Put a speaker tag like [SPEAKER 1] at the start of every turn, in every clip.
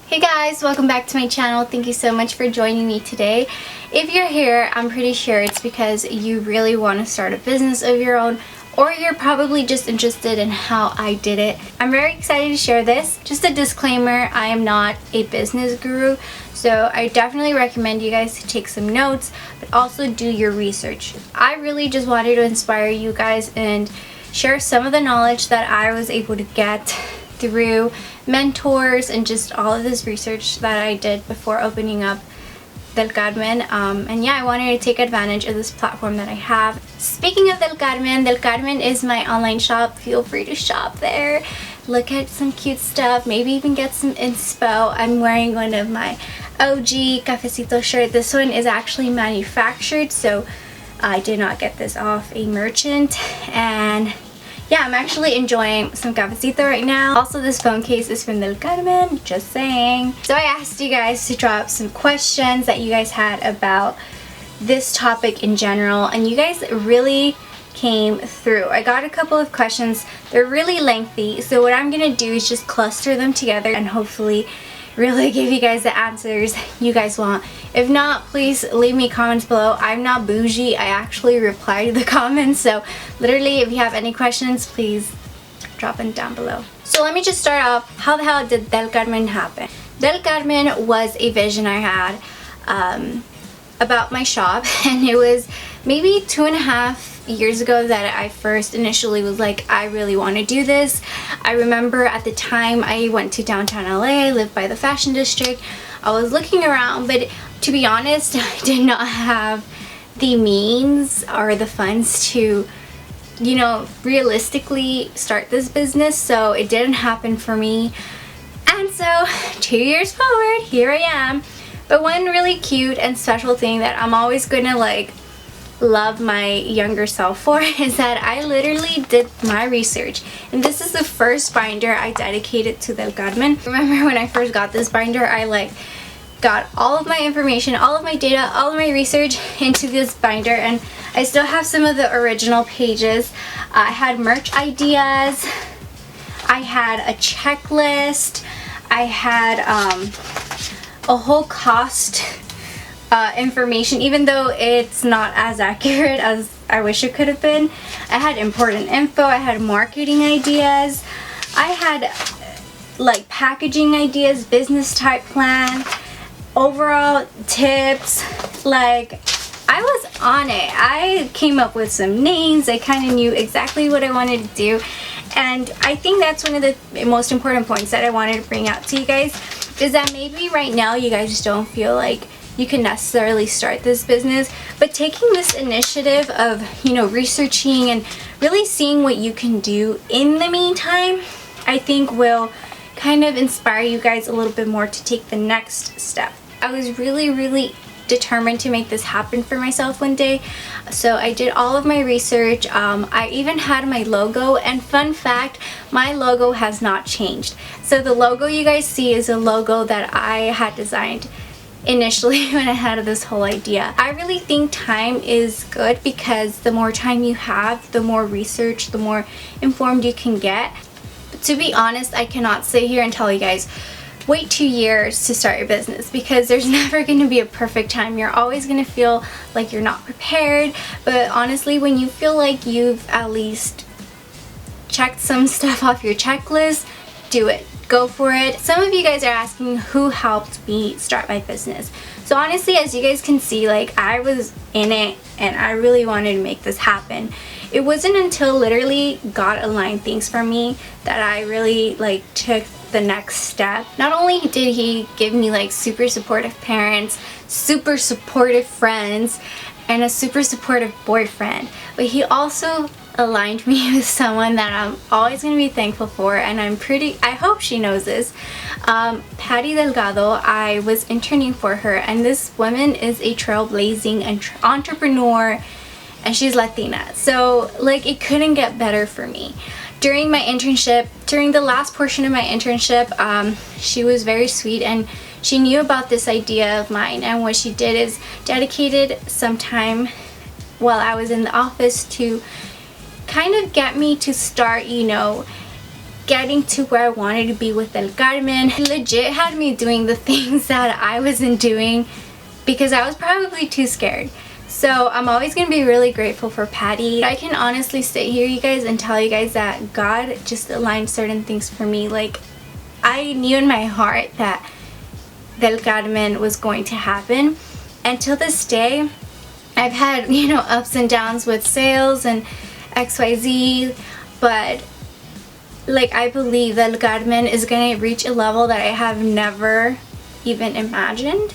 [SPEAKER 1] Hey guys, welcome back to my channel. Thank you so much for joining me today. If you're here, I'm pretty sure it's because you really want to start a business of your own, or you're probably just interested in how I did it. I'm very excited to share this. Just a disclaimer, I am not a business guru, so I definitely recommend you guys to take some notes, but also do your research. I really just wanted to inspire you guys and share some of the knowledge that I was able to get through mentors and just all of this research that I did before opening up Del Carmen. And yeah, I wanted to take advantage of this platform that I have. Speaking of Del Carmen is my online shop. Feel free to shop there. Look at some cute stuff, maybe even get some inspo. I'm wearing one of my OG Cafecito shirt. This one is actually manufactured, so I did not get this off a merchant. And yeah, I'm actually enjoying some cafecito right now. Also, this phone case is from Del Carmen, just saying. So I asked you guys to drop some questions that you guys had about this topic in general, and you guys really came through. I got a couple of questions. They're really lengthy, so what I'm gonna do is just cluster them together and hopefully really give you guys the answers you guys want. If not, please leave me comments below. I'm not bougie. I actually reply to the comments, so literally if you have any questions, please drop them down below. So let me just start off. How the hell did Del Carmen happen? Del Carmen was a vision I had about my shop, and it was maybe 2.5 years ago that I first initially was like, I really want to do this. I remember at the time I went to downtown LA, I lived by the fashion district. I was looking around, but to be honest, I did not have the means or the funds to, you know, realistically start this business, so it didn't happen for me. And so 2 years forward, here I am. But one really cute and special thing that I'm always gonna like love my younger self for is that I literally did my research, and this is the first binder I dedicated to Del Carmen. Remember when I first got this binder, I like got all of my information, all of my data, all of my research into this binder, and I still have some of the original pages. I had merch ideas, I had a checklist, I had a whole cost information, even though it's not as accurate as I wish it could have been. I had important info, I had marketing ideas, I had like packaging ideas, business type plan, overall tips. Like, I was on it. I came up with some names. I kind of knew exactly what I wanted to do, and I think that's one of the most important points that I wanted to bring out to you guys, is that maybe right now you guys just don't feel like you can necessarily start this business, but taking this initiative of, you know, researching and really seeing what you can do in the meantime, I think will kind of inspire you guys a little bit more to take the next step. I was really determined to make this happen for myself one day, so I did all of my research. I even had my logo, and fun fact, my logo has not changed. So the logo you guys see is a logo that I had designed initially when I had this whole idea. I really think time is good, because the more time you have, the more research, the more informed you can get. But to be honest, I cannot sit here and tell you guys, wait 2 years to start your business, because there's never going to be a perfect time. You're always going to feel like you're not prepared, but honestly, when you feel like you've at least checked some stuff off your checklist, do it. Go for it. Some of you guys are asking who helped me start my business. So honestly, as you guys can see, like, I was in it and I really wanted to make this happen. It wasn't until literally God aligned things for me that I really like took the next step. Not only did he give me like super supportive parents, super supportive friends, and a super supportive boyfriend, but he also aligned me with someone that I'm always going to be thankful for, and I hope she knows this. Patty Delgado, I was interning for her, and this woman is a trailblazing entrepreneur, and she's Latina, so like it couldn't get better for me. During my internship, during the last portion of my internship, she was very sweet, and she knew about this idea of mine, and what she did is dedicated some time while I was in the office to kind of get me to start, you know, getting to where I wanted to be with El Carmen. It legit had me doing the things that I wasn't doing because I was probably too scared. So I'm always going to be really grateful for Patty. I can honestly sit here, you guys, and tell you guys that God just aligned certain things for me. Like, I knew in my heart that El Carmen was going to happen. And till this day, I've had, you know, ups and downs with sales and XYZ, but like, I believe that El Carmen is going to reach a level that I have never even imagined.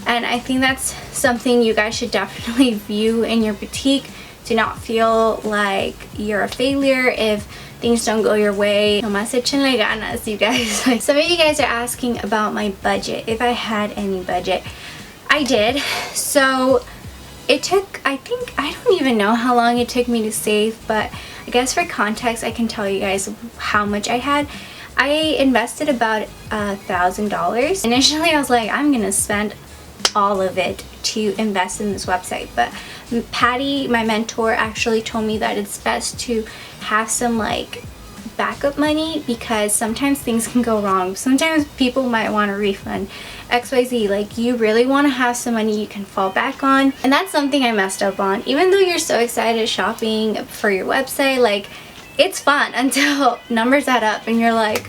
[SPEAKER 1] And I think that's something you guys should definitely view in your boutique. Do not feel like you're a failure if things don't go your way. Nomás échenle ganas, you guys. Like, some of you guys are asking about my budget, if I had any budget. I did. So it took, I don't even know how long it took me to save, but I guess for context, I can tell you guys how much I had. I invested about $1,000. Initially, I was like, I'm gonna spend all of it to invest in this website, but Patty, my mentor, actually told me that it's best to have some like backup money because sometimes things can go wrong. Sometimes people might want a refund, XYZ. Like, you really want to have some money you can fall back on, and that's something I messed up on. Even though you're so excited shopping for your website, like, it's fun until numbers add up and you're like,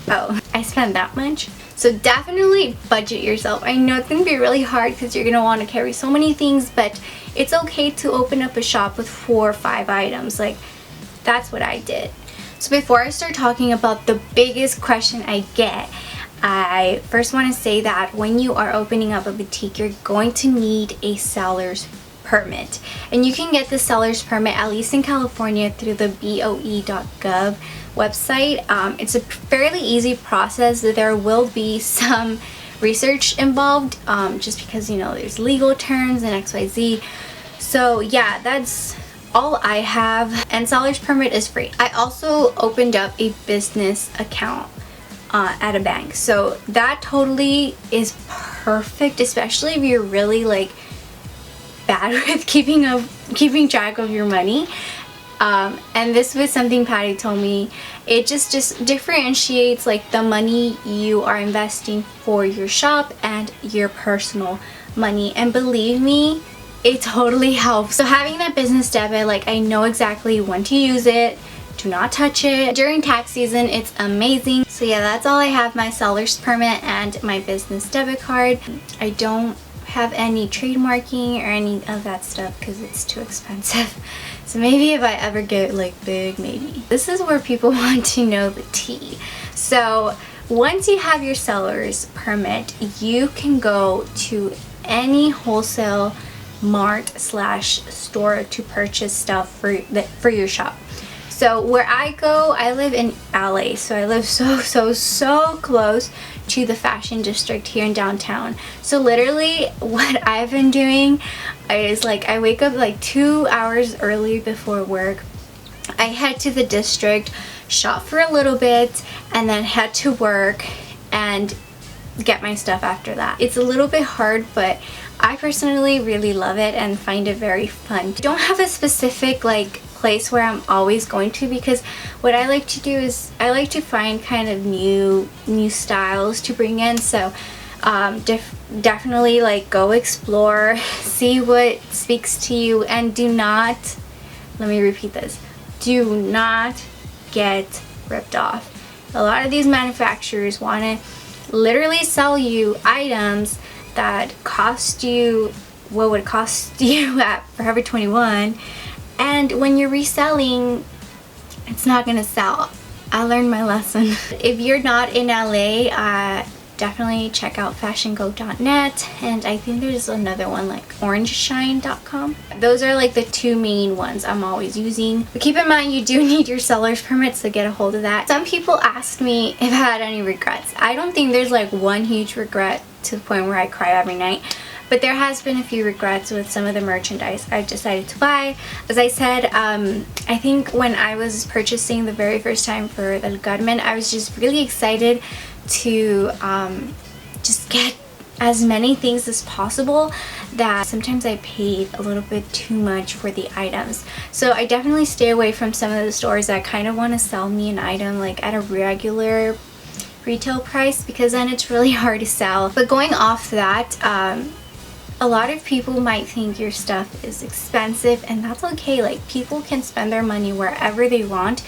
[SPEAKER 1] oh, I spent that much. So definitely budget yourself. I know it's going to be really hard because you're going to want to carry so many things, but it's okay to open up a shop with 4 or 5 items. Like, that's what I did. So before I start talking about the biggest question I get, I first want to say that when you are opening up a boutique, you're going to need a seller's permit. And you can get the seller's permit, at least in California, through the BOE.gov website. It's a fairly easy process. There will be some research involved just because, you know, there's legal terms and XYZ. So yeah, that's all I have, and seller's permit is free. I also opened up a business account at a bank, so that totally is perfect, especially if you're really like bad with keeping track of your money. And this was something Patty told me. It just differentiates like the money you are investing for your shop and your personal money, and believe me, it totally helps. So having that business debit, like, I know exactly when to use it. Do not touch it during tax season. It's amazing. So yeah, that's all I have: my seller's permit and my business debit card. I don't have any trademarking or any of that stuff because it's too expensive. So maybe if I ever get like big, maybe. This is where people want to know the tea. So once you have your seller's permit, you can go to any wholesale mart / store to purchase stuff for your shop. So where I go, I live in LA, so I live so close to the fashion district here in downtown. So literally what I've been doing is, like, I wake up like 2 hours early before work. I head to the district, shop for a little bit, and then head to work and get my stuff after that. It's a little bit hard, but I personally really love it and find it very fun. I don't have a specific like place where I'm always going to, because what I like to do is I like to find kind of new styles to bring in. So definitely like go explore, see what speaks to you, and do not, let me repeat this, do not get ripped off. A lot of these manufacturers want to literally sell you items that cost you what would cost you at Forever 21, and when you're reselling, it's not gonna sell. I learned my lesson. If you're not in LA, definitely check out fashiongo.net, and I think there's another one like orangeshine.com. Those are like the 2 main ones I'm always using. But keep in mind, you do need your seller's permit, so get a hold of that. Some people ask me if I had any regrets. I don't think there's like one huge regret to the point where I cry every night, but there has been a few regrets with some of the merchandise I've decided to buy. As I said, I think when I was purchasing the very first time for El Carmen, I was just really excited to just get as many things as possible that sometimes I paid a little bit too much for the items. So I definitely stay away from some of the stores that kind of want to sell me an item like at a regular retail price, because then it's really hard to sell. But going off that, a lot of people might think your stuff is expensive, and that's okay. Like, people can spend their money wherever they want,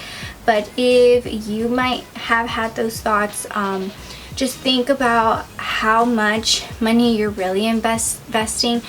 [SPEAKER 1] but if you might have had those thoughts, just think about how much money you're really investing.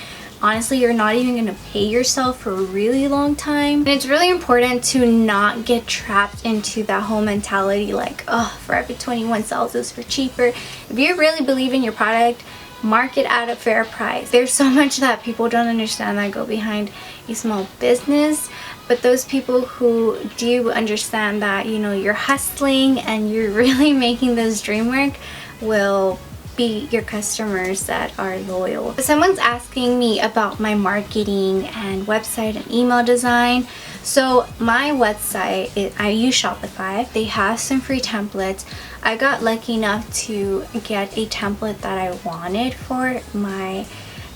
[SPEAKER 1] Honestly, you're not even going to pay yourself for a really long time. And it's really important to not get trapped into that whole mentality like, oh, Forever 21 sells this for cheaper. If you really believe in your product, market at a fair price. There's so much that people don't understand that go behind a small business, but those people who do understand that, you know, you're hustling and you're really making this dream work will be your customers that are loyal. Someone's asking me about my marketing and website and email design. So my website, I use Shopify. They have some free templates. I got lucky enough to get a template that I wanted for my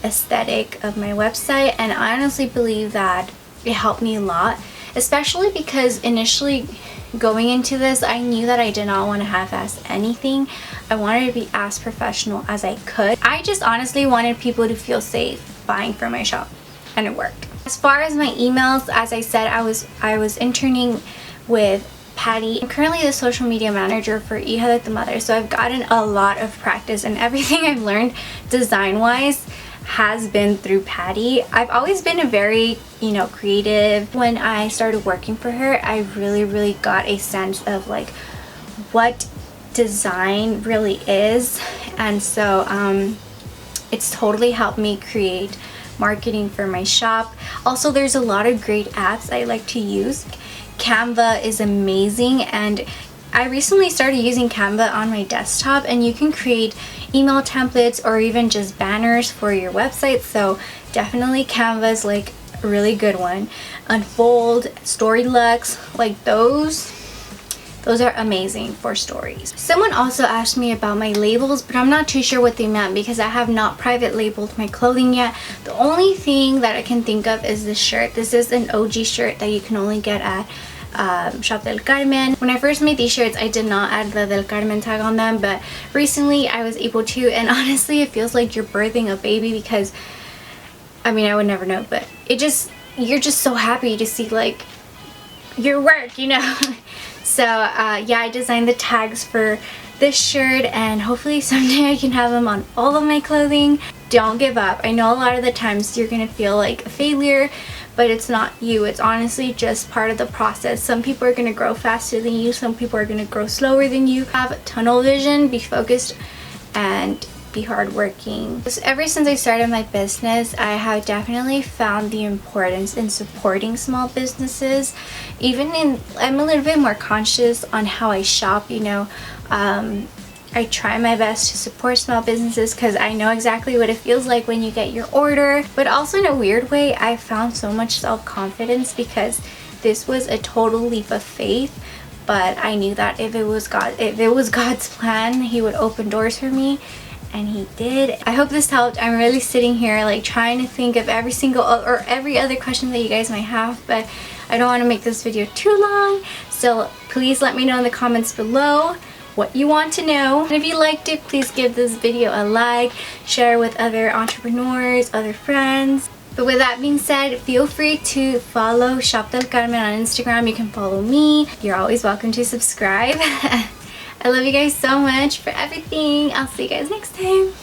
[SPEAKER 1] aesthetic of my website, and I honestly believe that it helped me a lot, especially because initially going into this, I knew that I did not want to half-ass anything. I wanted to be as professional as I could. I just honestly wanted people to feel safe buying from my shop, and it worked. As far as my emails, as I said, I was interning with Patty. I'm currently the social media manager for Hija de tu Madre, so I've gotten a lot of practice, and everything I've learned design-wise has been through Patty. I've always been a very, you know, creative. When I started working for her, I really got a sense of like what design really is, and so it's totally helped me create marketing for my shop. Also, there's a lot of great apps I like to use. Canva is amazing, and I recently started using Canva on my desktop, and you can create email templates or even just banners for your website, so definitely Canva is like a really good one. Unfold, Storylux, like those are amazing for stories. Someone also asked me about my labels, but I'm not too sure what they meant because I have not private labeled my clothing yet. The only thing that I can think of is this shirt. This is an OG shirt that you can only get at Shop del Carmen. When I first made these shirts, I did not add the Del Carmen tag on them, but recently I was able to, and honestly it feels like you're birthing a baby, because I mean, I would never know, but you're just so happy to see like your work, you know. So yeah, I designed the tags for this shirt, and hopefully someday I can have them on all of my clothing. Don't give up. I know a lot of the times you're gonna feel like a failure, but it's not you. It's honestly just part of the process. Some people are gonna grow faster than you. Some people are gonna grow slower than you. Have tunnel vision, be focused, and be hardworking. Ever since I started my business, I have definitely found the importance in supporting small businesses. I'm a little bit more conscious on how I shop, you know. I try my best to support small businesses because I know exactly what it feels like when you get your order. But also in a weird way, I found so much self-confidence because this was a total leap of faith. But I knew that if it was God's plan, He would open doors for me, and He did. I hope this helped. I'm really sitting here like trying to think of every single or every other question that you guys might have, but I don't want to make this video too long. So please let me know in the comments below what you want to know. And if you liked it, please give this video a like, share with other entrepreneurs, other friends. But with that being said, feel free to follow Shop del Carmen on Instagram. You can follow me. You're always welcome to subscribe. I love you guys so much for everything. I'll see you guys next time.